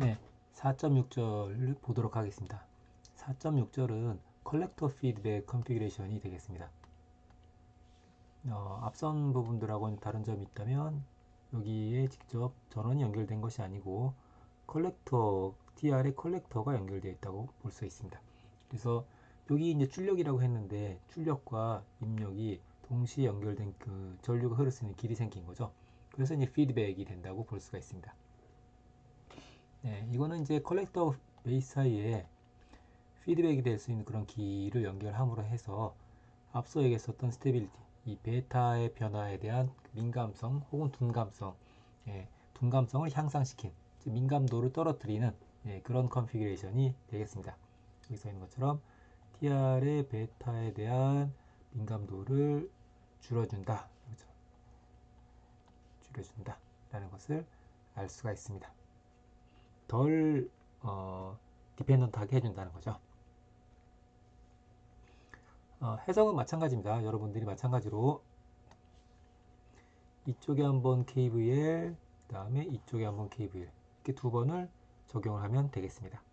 네, 4.6절을 보도록 하겠습니다. 4.6절은 컬렉터 피드백 컨피그레이션이 되겠습니다. 앞선 부분들하고는 다른 점이 있다면 여기에 직접 전원이 연결된 것이 아니고 컬렉터, TR의 컬렉터가 연결되어 있다고 볼 수 있습니다. 그래서 여기 이제 출력이라고 했는데 출력과 입력이 동시에 연결된 그 전류가 흐를 수 있는 길이 생긴 거죠. 그래서 이제 피드백이 된다고 볼 수가 있습니다. 네, 이거는 이제 컬렉터 베이스 사이에 피드백이 될 수 있는 그런 길을 연결함으로 해서 앞서 얘기했었던 스테빌리티, 이 베타의 변화에 대한 민감성 혹은 둔감성, 둔감성을 향상시킨, 즉 민감도를 떨어뜨리는 그런 컨피그레이션이 되겠습니다. 여기서 있는 것처럼 TR의 베타에 대한 민감도를 줄여준다, 그렇죠? 줄여준다 라는 것을 알 수가 있습니다. 덜 디펜던트하게 해준다는 거죠. 해석은 마찬가지입니다. 여러분들이 마찬가지로 이쪽에 한번 KVL, 그 다음에 이쪽에 한번 KVL 이렇게 두 번을 적용을 하면 되겠습니다.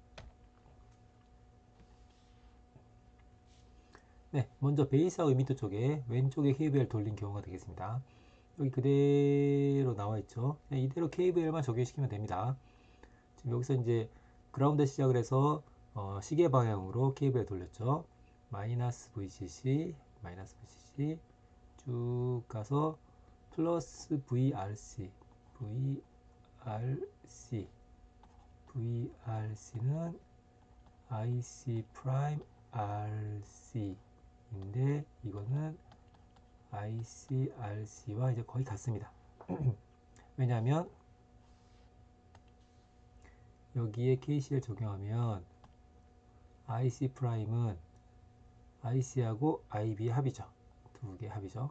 네, 먼저 베이스하고 이미터 쪽에 왼쪽에 KVL 돌린 경우가 되겠습니다. 여기 그대로 나와 있죠. 이대로 KVL만 적용시키면 됩니다. 지금 여기서 이제 그라운드 시작을 해서 시계 방향으로 KVL 돌렸죠. 마이너스 VCC, 마이너스 VCC 쭉 가서 플러스 VRC, VRC는 IC 프라임 RC인데 이거는 IC RC와 이제 거의 같습니다. 왜냐하면 여기에 KCL 적용하면 IC 프라임은 IC하고 IB의 합이죠. 두 개 합이죠.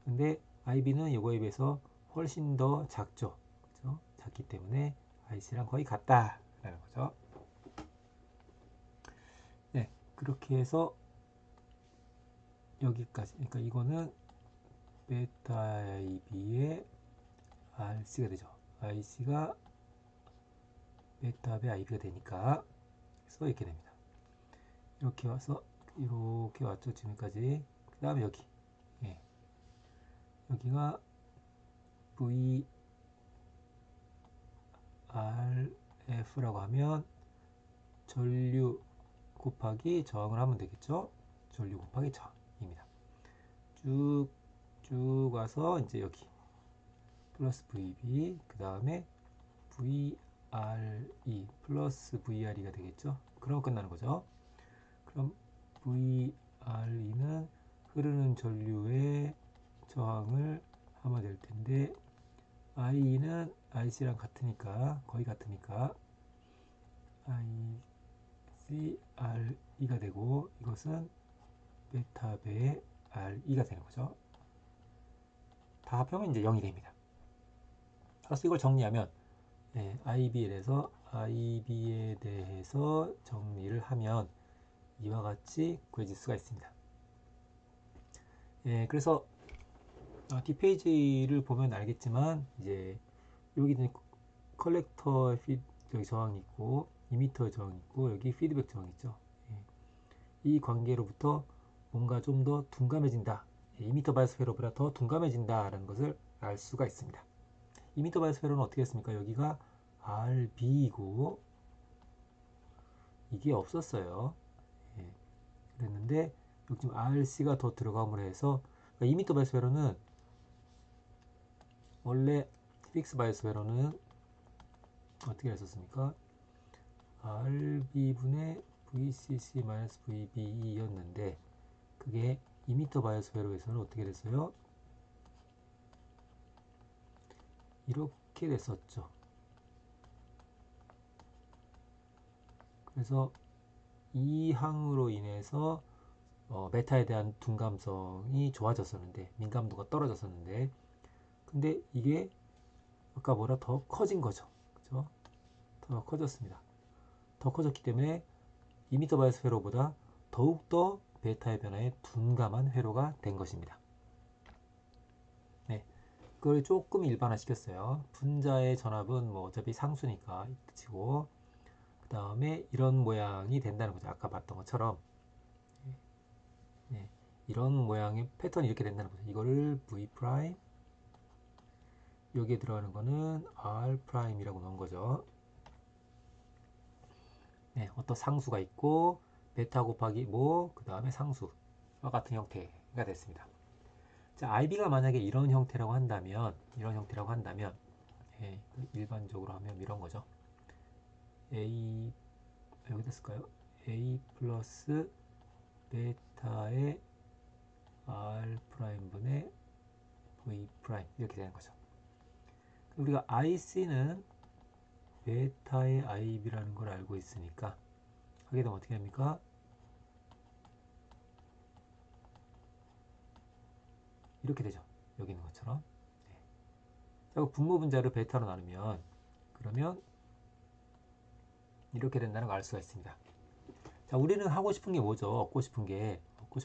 근데 IB는 이거에 비해서 훨씬 더 작죠. 그렇죠? 작기 때문에 IC랑 거의 같다라는 거죠. 네, 그렇게 해서 여기까지. 그러니까 이거는 베타 IB의 RC가 되죠. IC가 베타 배 IB가 되니까 그래서 이렇게 됩니다. 이렇게 와서 이렇게 왔죠. 지금까지. 그 다음에 여기. 예. 여기가 VRF라고 하면 전류 곱하기 저항을 하면 되겠죠. 전류 곱하기 저항입니다. 쭉 와서 이제 여기 플러스 VB 그 다음에 VRE 플러스 VRE가 되겠죠. 그럼 끝나는 거죠. 그럼 VRE는 흐르는 전류의 저항을 하면 될 텐데 IE는 IC랑 같으니까 거의 같으니까 ICRE가 되고 이것은 베타배의 RE가 되는 거죠. 다 합하면 이제 0이 됩니다. 그래서 이걸 정리하면 IB에 대해서 정리를 하면 이와 같이 구해질 수가 있습니다. 그래서 뒷페이지를 보면 알겠지만 이제 여기는 컬렉터 여기 저항이 있고 이미터 저항이 있고 여기 피드백 저항이 있죠. 이 관계로부터 뭔가 좀 더 둔감해진다. 이미터 바이오스페로보다 더 둔감해진다라는 것을 알 수가 있습니다. 이미터 바이오스페로는 어떻게 했습니까? 여기가 RB이고 이게 없었어요. 그랬는데 여기 지금 RC가 더 들어감으로 해서 그러니까 이미터 바이오스페로는 원래 픽스 바이오스페로는 어떻게 했었습니까? RB분의 VCC-VBE였는데 그게 이미터 바이오스페로에서는 어떻게 됐어요? 이렇게 됐었죠. 그래서 이 항으로 인해서 메타에 대한 둔감성이 좋아졌었는데 민감도가 떨어졌었는데 근데 이게 아까 보다 더 커진 거죠. 그죠? 더 커졌습니다. 더 커졌기 때문에 이미터 바이오스페로보다 더욱더 베타의 변화에 둔감한 회로가 된 것입니다. 네, 그걸 조금 일반화 시켰어요. 분자의 전압은 뭐 어차피 상수니까 이 뜻이고, 그 다음에 이런 모양이 된다는 거죠. 아까 봤던 것처럼. 네, 이런 모양의 패턴이 이렇게 된다는 거죠. 이거를 V 프라임, 여기에 들어가는 거는 R 프라임이라고 넣은 거죠. 네, 어떤 상수가 있고 베타 곱하기 뭐, 그 다음에 상수와 같은 형태가 됐습니다. 자, IB가 만약에 이런 형태라고 한다면, 예, 일반적으로 하면 이런 거죠. A, 여기다 쓸까요? A 플러스 베타의 R 프라임 분의 V 프라임 이렇게 되는 거죠. 우리가 IC는 베타의 IB라는 걸 알고 있으니까 하게 되면 어떻게 됩니까? 이렇게 되죠. 여기 있는 것처럼. 네. 자, 분모 분자를 베타로 나누면 그러면 이렇게 된다는 걸 알 수가 있습니다. 자, 우리는 하고 싶은 게 뭐죠? 얻고 싶은 게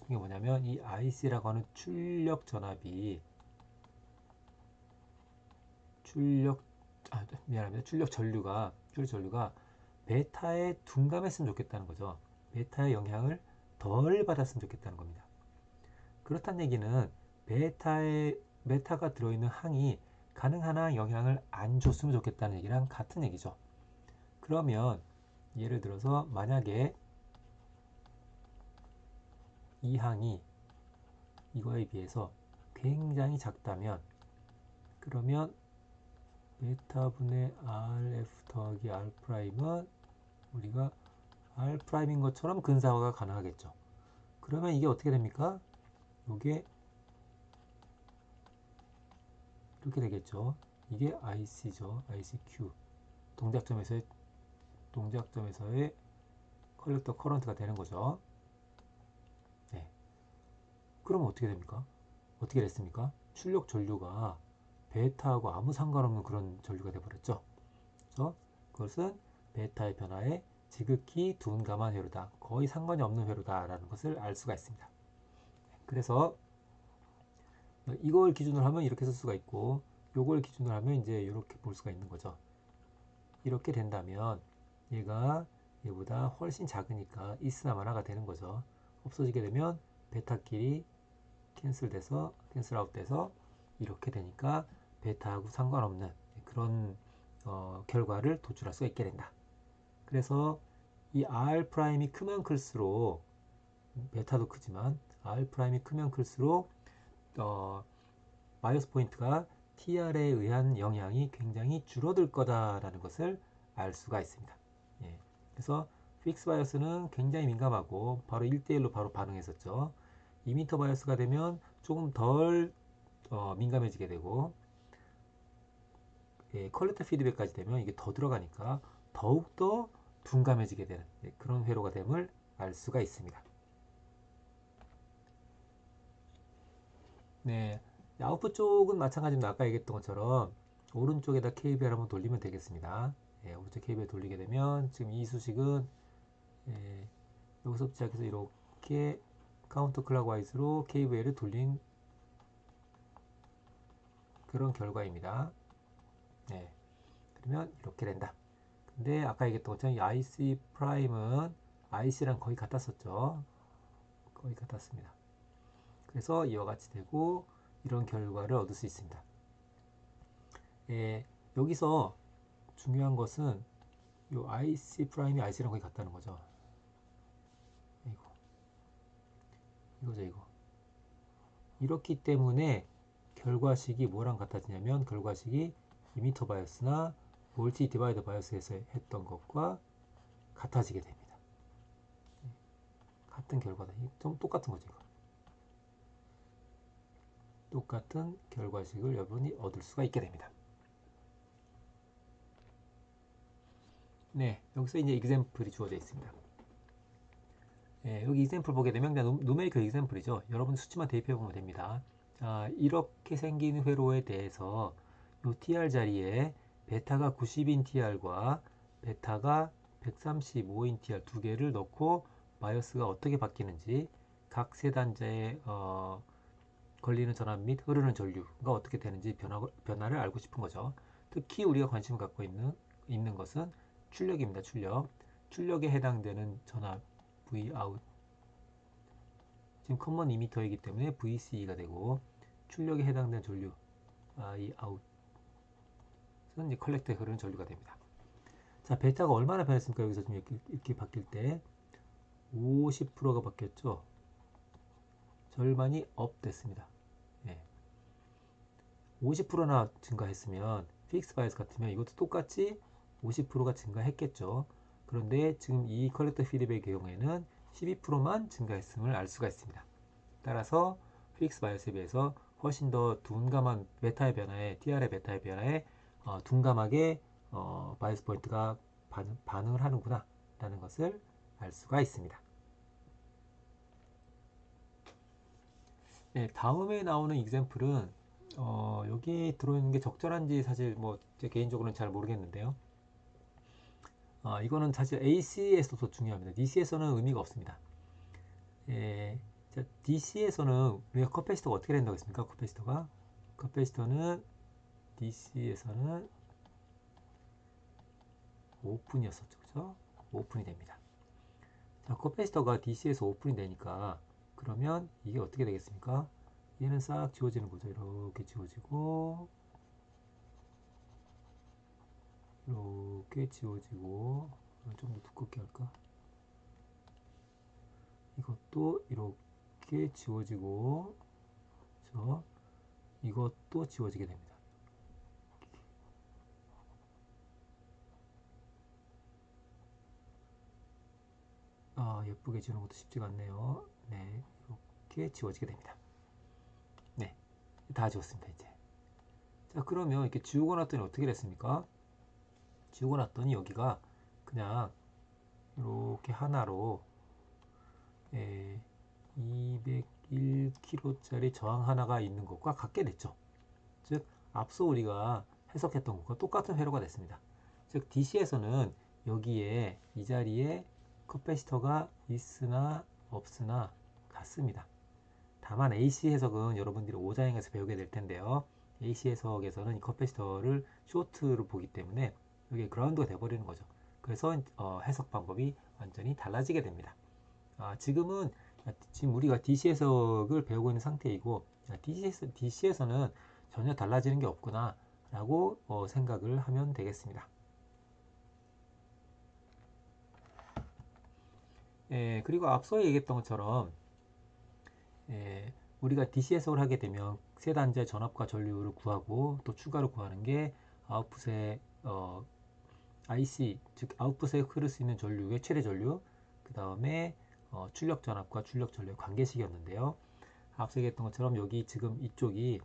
뭐냐면 이 IC라고 하는 출력 전압이 미안합니다. 출력 전류가 베타에 둔감했으면 좋겠다는 거죠. 베타의 영향을 덜 받았으면 좋겠다는 겁니다. 그렇다는 얘기는 베타가 들어있는 항이 가능한 한 영향을 안 줬으면 좋겠다는 얘기랑 같은 얘기죠. 그러면 예를 들어서 만약에 이 항이 이거에 비해서 굉장히 작다면 그러면 베타분의 RF 더하기 R 프라임은 우리가 R 프라임인 것처럼 근사화가 가능하겠죠. 그러면 이게 어떻게 됩니까? 이게 이렇게 되겠죠. 이게 IC죠. ICQ. 동작점에서의 컬렉터 커런트가 되는 거죠. 네. 그러면 어떻게 됩니까? 어떻게 됐습니까? 출력 전류가 베타하고 아무 상관없는 그런 전류가 되어버렸죠. 그래서 그것은 베타의 변화에 지극히 둔감한 회로다. 거의 상관이 없는 회로다라는 것을 알 수가 있습니다. 그래서 이걸 기준으로 하면 이렇게 쓸 수가 있고 요걸 기준으로 하면 이제 이렇게 볼 수가 있는 거죠. 이렇게 된다면 얘가 얘보다 훨씬 작으니까 이스나 마나가 되는 거죠. 없어지게 되면 베타끼리 캔슬 아웃 돼서 이렇게 되니까 베타하고 상관없는 그런 결과를 도출할 수가 있게 된다. 그래서 이 R 프라임이 크면 클수록 베타도 크지만 R 프라임이 크면 클수록 바이오스 포인트가 TR에 의한 영향이 굉장히 줄어들 거다라는 것을 알 수가 있습니다. 예. 그래서 픽스 바이오스는 굉장히 민감하고 바로 1대1로 바로 반응했었죠. 2미터 바이오스가 되면 조금 덜 민감해지게 되고 컬렉터 피드백까지 되면 이게 더 들어가니까 더욱더 둔감해지게 되는 그런 회로가 됨을 알 수가 있습니다. 네, 아웃풋 쪽은 마찬가지입니다. 아까 얘기했던 것처럼 오른쪽에다 KBR 한번 돌리면 되겠습니다. 오른쪽 KBR 돌리게 되면 지금 이 수식은 여기서 시작해서 이렇게 카운터 클락와이즈로 KBL을 돌린 그런 결과입니다. 네, 그러면 이렇게 된다. 근데 아까 얘기했던 것처럼 이 IC 프라임은 IC랑 거의 같았었죠. 거의 같았습니다. 그래서 이와 같이 되고 이런 결과를 얻을 수 있습니다. 여기서 중요한 것은 이 IC 프라임이 IC랑 거의 같다는 거죠. 이거죠, 이거. 이렇기 때문에 결과식이 뭐랑 같아지냐면 결과식이 이미터 바이어스나 멀티 디바이더 바이어스에서 했던 것과 같아지게 됩니다. 같은 결과다. 좀 똑같은 거죠, 이거. 똑같은 결과식을 여러분이 얻을 수가 있게 됩니다. 네, 여기서 이제 example이 주어져 있습니다. 여기 example 보게 되면 그냥 numerical example이죠. 여러분 수치만 대입해 보면 됩니다. 자, 이렇게 생긴 회로에 대해서 이 TR 자리에 베타가 90인 TR과 베타가 135인 TR 두 개를 넣고 바이어스가 어떻게 바뀌는지 각 세 단자의 걸리는 전압 및 흐르는 전류가 어떻게 되는지 변화를 알고 싶은 거죠. 특히 우리가 관심을 갖고 있는 것은 출력입니다. 출력에 해당되는 전압 V out, 지금 커먼 이미터이기 때문에 VCE가 되고, 출력에 해당되는 전류 I out은 이제 컬렉터에 흐르는 전류가 됩니다. 자, 베타가 얼마나 변했습니까? 여기서 좀 이렇게 바뀔 때 50%가 바뀌었죠. 절반이 업 됐습니다. 50%나 증가했으면 픽스 바이어스 같으면 이것도 똑같이 50%가 증가했겠죠. 그런데 지금 이 컬렉터 피드백의 경우에는 12%만 증가했음을 알 수가 있습니다. 따라서 픽스 바이어스에 비해서 훨씬 더 둔감한 베타의 변화에, TR의 베타의 변화에 둔감하게 바이어스 포인트가 반응을 하는구나 라는 것을 알 수가 있습니다. 네, 다음에 나오는 example은 여기 들어있는 게 적절한지 사실 뭐 제 개인적으로는 잘 모르겠는데요. 이거는 사실 AC에서도 중요합니다. DC에서는 의미가 없습니다. 자, DC에서는 우리가 커패시터가 어떻게 된다고 했습니까? 커패시터는 DC에서는 오픈이었었죠. 그죠? 오픈이 됩니다. 자, 커패시터가 DC에서 오픈이 되니까 그러면 이게 어떻게 되겠습니까? 얘는 싹 지워지는 거죠. 이렇게 지워지고, 이렇게 지워지고, 좀 더 두껍게 할까? 이것도 이렇게 지워지고, 그렇죠? 이것도 지워지게 됩니다. 예쁘게 지우는 것도 쉽지가 않네요. 네, 이렇게 지워지게 됩니다. 네, 다 지웠습니다, 이제. 자, 그러면 이렇게 지우고 났더니 어떻게 됐습니까? 지우고 났더니 여기가 그냥 이렇게 하나로 201kg짜리 저항 하나가 있는 것과 같게 됐죠. 즉, 앞서 우리가 해석했던 것과 똑같은 회로가 됐습니다. 즉, DC에서는 여기에 이 자리에 커패시터가 있으나 없으나 같습니다. 다만 AC 해석은 여러분들이 5장에서 배우게 될 텐데요. AC 해석에서는 이 커패시터를 쇼트로 보기 때문에 여기 그라운드가 돼버리는 거죠. 그래서 해석 방법이 완전히 달라지게 됩니다. 지금 우리가 DC 해석을 배우고 있는 상태이고, DC에서는 전혀 달라지는 게 없구나 라고 생각을 하면 되겠습니다. 그리고 앞서 얘기했던 것처럼 우리가 DC 해석을 하게 되면 세 단자의 전압과 전류를 구하고 또 추가로 구하는 게 아웃풋의 IC, 즉 아웃풋에 흐를 수 있는 전류의 최대 전류, 그 다음에 출력 전압과 출력 전류의 관계식이었는데요. 앞서 얘기했던 것처럼 여기 지금 이쪽이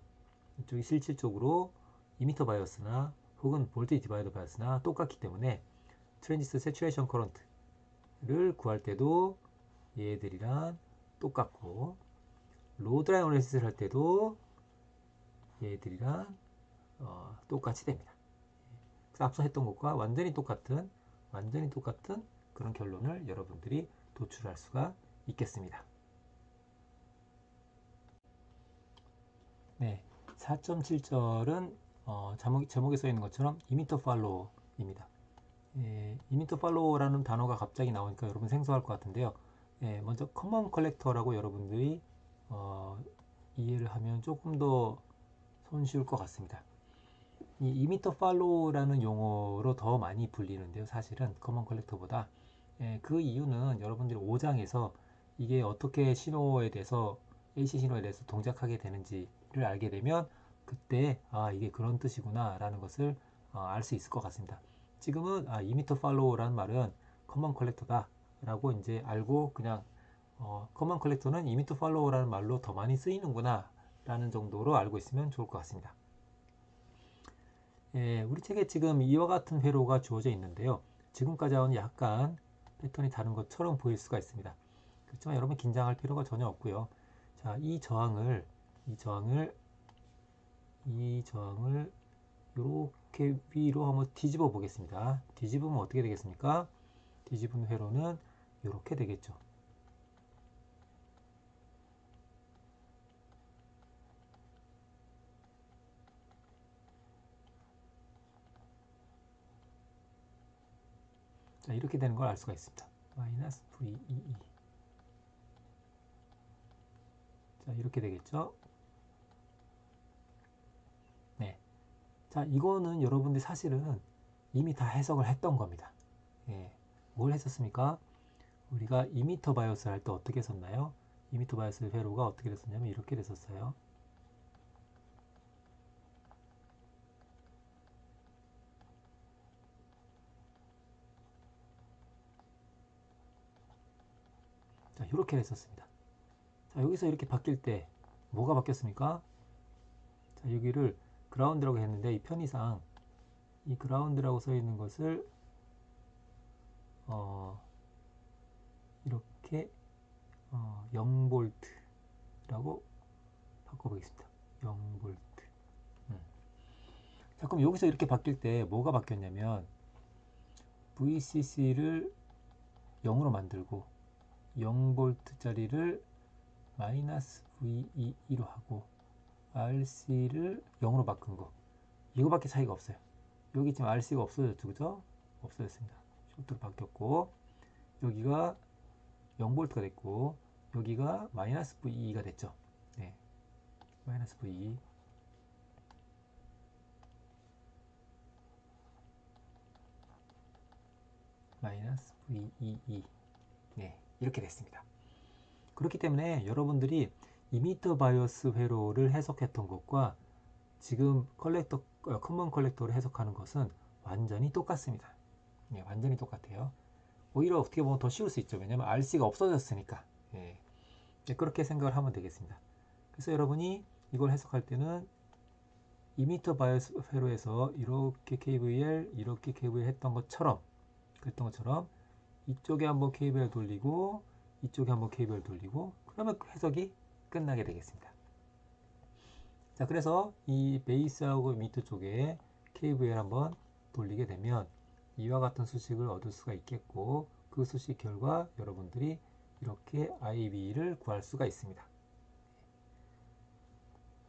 실질적으로 이미터 바이어스나 혹은 볼테이지 디바이더 바이어스나 똑같기 때문에 트랜지스터 세츄레이션 커런트를 구할 때도 얘들이랑 똑같고, 로드 라인 어널리시스를 할 때도 얘들이랑 똑같이 됩니다. 그래서 앞서 했던 것과 완전히 똑같은 그런 결론을 여러분들이 도출할 수가 있겠습니다. 네, 4.7절은 제목에 써 있는 것처럼 이미터 팔로우입니다. 이미터 팔로우라는 단어가 갑자기 나오니까 여러분 생소할 것 같은데요. 먼저 커먼 컬렉터라고 여러분들이 이해를 하면 조금 더 손쉬울 것 같습니다. 이 이미터 팔로우라는 용어로 더 많이 불리는데요. 사실은 커먼 컬렉터보다. 그 이유는 여러분들이 5장에서 이게 어떻게 신호에 대해서 AC 신호에 대해서 동작하게 되는지를 알게 되면 그때 이게 그런 뜻이구나 라는 것을 알 수 있을 것 같습니다. 지금은 이미터 팔로우라는 말은 커먼 컬렉터다 라고 이제 알고 그냥 커먼 컬렉터는 이미터 팔로우라는 말로 더 많이 쓰이는구나 라는 정도로 알고 있으면 좋을 것 같습니다. 우리 책에 지금 이와 같은 회로가 주어져 있는데요. 지금까지와는 약간 패턴이 다른 것처럼 보일 수가 있습니다. 그렇지만 여러분 긴장할 필요가 전혀 없고요. 자, 이 저항을 이렇게 위로 한번 뒤집어 보겠습니다. 뒤집으면 어떻게 되겠습니까? 뒤집은 회로는 이렇게 되겠죠. 자, 이렇게 되는 걸 알 수가 있습니다. 마이너스 VEE. 자, 이렇게 되겠죠? 네. 자, 이거는 여러분들이 사실은 이미 다 해석을 했던 겁니다. 예. 뭘 했었습니까? 우리가 이미터 바이오스 할 때 어떻게 썼나요? 이미터 바이오스 회로가 어떻게 됐었냐면 이렇게 됐었어요. 자, 이렇게 됐었습니다. 자, 여기서 이렇게 바뀔 때 뭐가 바뀌었습니까? 자, 여기를 그라운드라고 했는데 이 편의상 이 그라운드라고 써 있는 것을 이렇게 0볼트라고 바꿔보겠습니다. 0볼트. 자, 그럼 여기서 이렇게 바뀔 때 뭐가 바뀌었냐면 VCC를 0으로 만들고 0볼트짜리를 마이너스 VEE로 하고 RC를 0으로 바꾼 거, 이거밖에 차이가 없어요. 여기 지금 RC가 없어졌죠, 그죠? 없어졌습니다. 쇼트로 바뀌었고 여기가 0볼트가 됐고 여기가 마이너스 VE가 됐죠. 네, 마이너스 VE. 마이너스 VEE. 네, 이렇게 됐습니다. 그렇기 때문에 여러분들이 이미터 바이오스 회로를 해석했던 것과 지금 커먼 컬렉터를 해석하는 것은 완전히 똑같습니다. 네, 완전히 똑같아요. 오히려 어떻게 보면 더 쉬울 수 있죠. 왜냐면 RC가 없어졌으니까. 예, 그렇게 생각을 하면 되겠습니다. 그래서 여러분이 이걸 해석할 때는 이미터 바이오스 회로에서 이렇게 KVL, 이렇게 KVL 그랬던 것처럼 이쪽에 한번 KVL 돌리고 이쪽에 한번 KVL 돌리고 그러면 해석이 끝나게 되겠습니다. 자, 그래서 이 베이스하고 미터 쪽에 KVL 한번 돌리게 되면 이와 같은 수식을 얻을 수가 있겠고 그 수식 결과 여러분들이 이렇게 IB를 구할 수가 있습니다.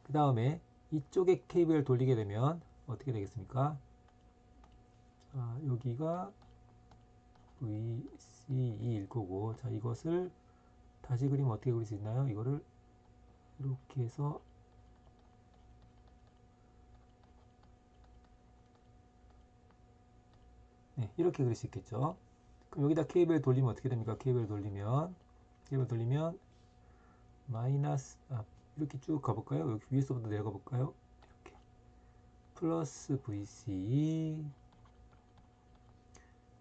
그 다음에 이쪽에 KVL 돌리게 되면 어떻게 되겠습니까? 자, 여기가 VCE일 거고, 자, 이것을 다시 그리면 어떻게 그릴 수 있나요? 이거를 이렇게 해서 네, 이렇게 그릴 수 있겠죠. 그럼 여기다 KVL 돌리면 어떻게 됩니까? KVL 돌리면 마이너스, 이렇게 쭉 가볼까요? 여기 위에서부터 내려가 볼까요? 이렇게 플러스 VC,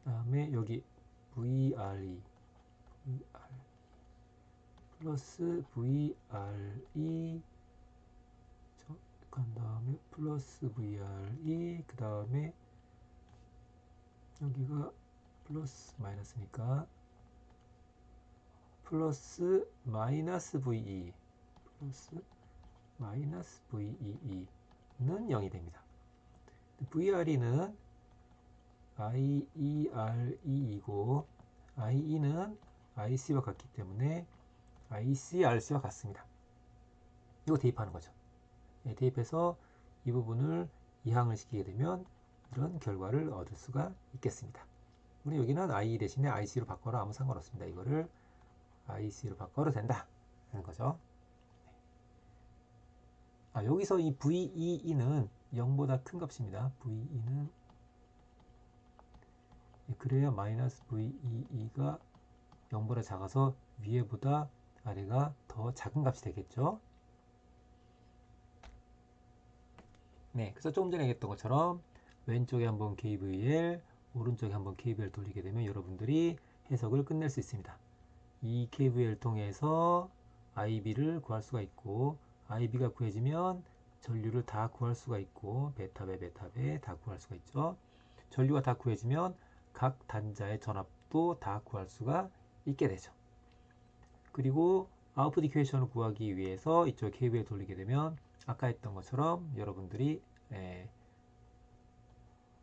그 다음에 여기 VRE 플러스 VRE, 그 다음에 플러스 VRE, 그 다음에 여기가 플러스 마이너스니까 플러스 마이너스 VE 플러스 마이너스 VEE는 0이 됩니다. VRE는 IERE이고 IE는 IC와 같기 때문에 ICRC와 같습니다. 이거 대입하는 거죠. 네, 대입해서 이 부분을 이항을 시키게 되면 이런 결과를 얻을 수가 있겠습니다. 우리 여기는 IE 대신에 IC로 바꿔라 아무 상관없습니다. 이거를 IC로 바꿔도 된다 하는 거죠. 여기서 이 VEE는 0보다 큰 값입니다. VE는 그래야 마이너스 VEE가 0보다 작아서 위에보다 아래가 더 작은 값이 되겠죠. 네, 그래서 조금 전에 얘기했던 것처럼 왼쪽에 한번 KVL, 오른쪽에 한번 KVL 돌리게 되면 여러분들이 해석을 끝낼 수 있습니다. 이 KVL 통해서 IB를 구할 수가 있고 IB가 구해지면 전류를 다 구할 수가 있고 베타배 다 구할 수가 있죠. 전류가 다 구해지면 각 단자의 전압도 다 구할 수가 있게 되죠. 그리고 아웃풋 이퀘이션을 구하기 위해서 이쪽 KVL 돌리게 되면 아까 했던 것처럼 여러분들이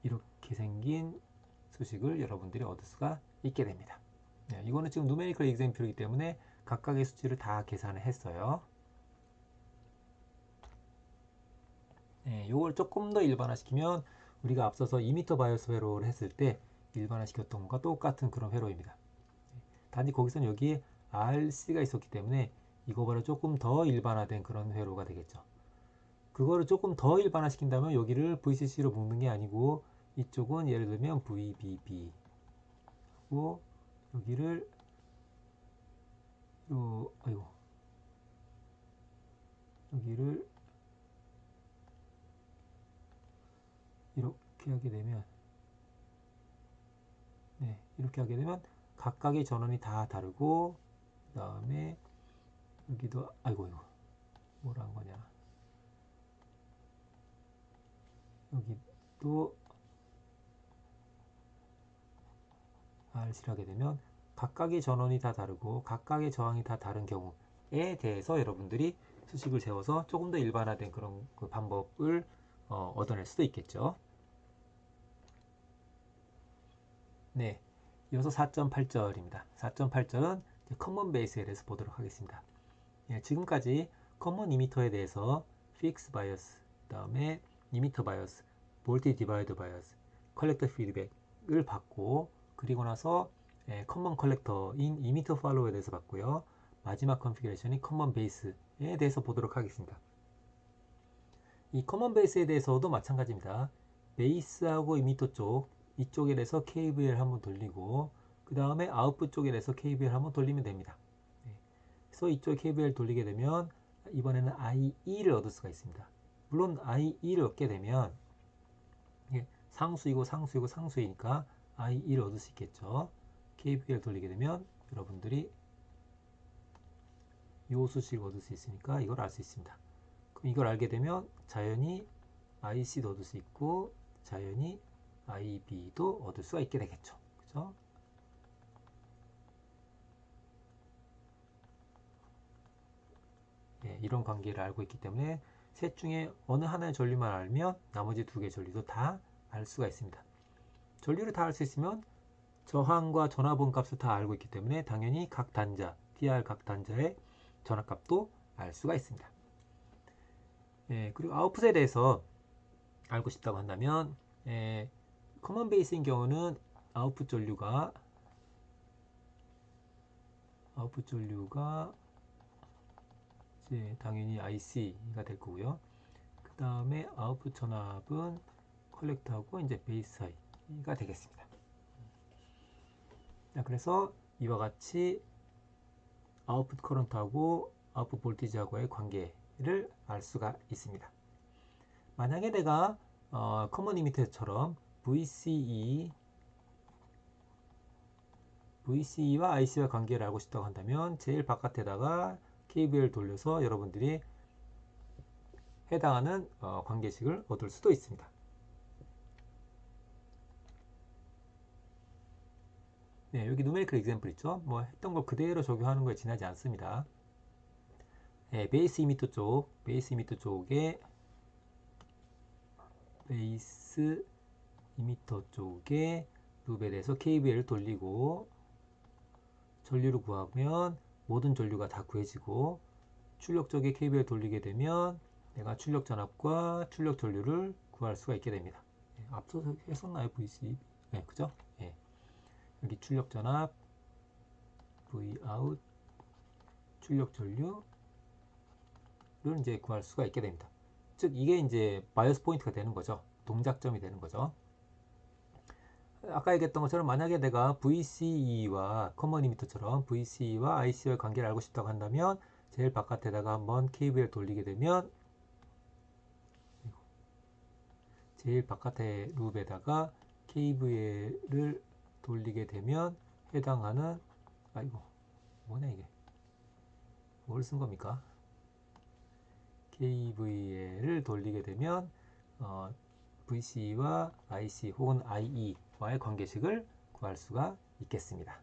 이렇게 생긴 수식을 여러분들이 얻을 수가 있게 됩니다. 이거는 지금 누메리컬 example이기 때문에 각각의 수치를 다 계산을 했어요. 이걸 조금 더 일반화시키면 우리가 앞서서 이미터 바이오스 회로를 했을 때 일반화시켰던 것과 똑같은 그런 회로입니다. 단지 거기서는 여기에 RC가 있었기 때문에 이거보다 조금 더 일반화된 그런 회로가 되겠죠. 그거를 조금 더 일반화시킨다면 여기를 VCC로 묶는 게 아니고 이쪽은 예를 들면 VBB 고 여기를 아이고 여기를 이렇게 하게 되면 이렇게 하게 되면 각각의 전원이 다 다르고 그 다음에 여기도 아이고 이거 뭐라 한 거냐 여기도 RC를 하게 되면 각각의 전원이 다 다르고 각각의 저항이 다 다른 경우에 대해서 여러분들이 수식을 세워서 조금 더 일반화된 그런 그 방법을 얻어낼 수도 있겠죠. 네, 이어서 4.8절입니다. 4.8절은 커먼 베이스에 대해서 보도록 하겠습니다. 지금까지 커먼 이미터에 대해서 픽스 바이어스, 그 다음에 이미터 바이어스, 볼티지 디바이더 바이어스, 컬렉터 피드백을 받고 그리고 나서 커먼 컬렉터인 이미터 팔로우에 대해서 봤고요. 마지막 컨피그레이션이 커먼 베이스에 대해서 보도록 하겠습니다. 이 커먼 베이스에 대해서도 마찬가지입니다. 베이스하고 이미터 쪽 이쪽에 대해서 KVL 한번 돌리고 그 다음에 아웃풋 쪽에 대해서 KVL 한번 돌리면 됩니다. 그래서 이쪽 KVL 돌리게 되면 이번에는 IE를 얻을 수가 있습니다. 물론 IE를 얻게 되면 상수이고 상수이고 상수이니까 IE를 얻을 수 있겠죠. KVL 돌리게 되면 여러분들이 요 수식을 얻을 수 있으니까 이걸 알 수 있습니다. 그럼 이걸 알게 되면 자연히 IC도 얻을 수 있고 자연히 IB도 얻을 수가 있게 되겠죠. 그죠? 이런 관계를 알고 있기 때문에 셋 중에 어느 하나의 전류만 알면 나머지 두 개의 전류도 다 알 수가 있습니다. 전류를 다 알 수 있으면 저항과 전압원 값을 다 알고 있기 때문에 당연히 각 단자, TR 각 단자의 전압값도 알 수가 있습니다. 그리고 아웃풋에 대해서 알고 싶다고 한다면 커먼 베이스인 경우는 아웃풋 전류가 이제 당연히 IC가 될 거고요. 그 다음에 아웃풋 전압은 컬렉터하고 이제 베이스 하이가 되겠습니다. 자, 그래서 이와 같이 아웃풋 커런트하고 아웃풋 볼티지하고의 관계를 알 수가 있습니다. 만약에 내가 커먼 이미터처럼 VCE와 IC와 관계를 알고 싶다고 한다면 제일 바깥에다가 KVL 돌려서 여러분들이 해당하는 관계식을 얻을 수도 있습니다. 네, 여기 누메리컬 example 있죠? 뭐 했던 걸 그대로 적용하는 거에 지나지 않습니다. 베이스 이미터 쪽에 룹에 대해서 KVL을 돌리고 전류를 구하면 모든 전류가 다 구해지고 출력 쪽에 KVL 돌리게 되면 내가 출력 전압과 출력 전류를 구할 수가 있게 됩니다. 앞서서 했었나요? VC? 네, 그죠? 여기 출력 전압, Vout, 출력 전류를 이제 구할 수가 있게 됩니다. 즉 이게 이제 바이어스 포인트가 되는 거죠. 동작점이 되는 거죠. 아까 얘기했던 것처럼 만약에 내가 VCE와 커먼 이미터처럼 VCE와 IC와의 관계를 알고 싶다고 한다면 제일 바깥에다가 한번 KVL 돌리게 되면 제일 바깥의 룹에다가 KVL을 돌리게 되면 해당하는 아이고 뭐냐 이게 뭘 쓴 겁니까? KVL을 돌리게 되면 VC와 IC 혹은 IE와의 관계식을 구할 수가 있겠습니다.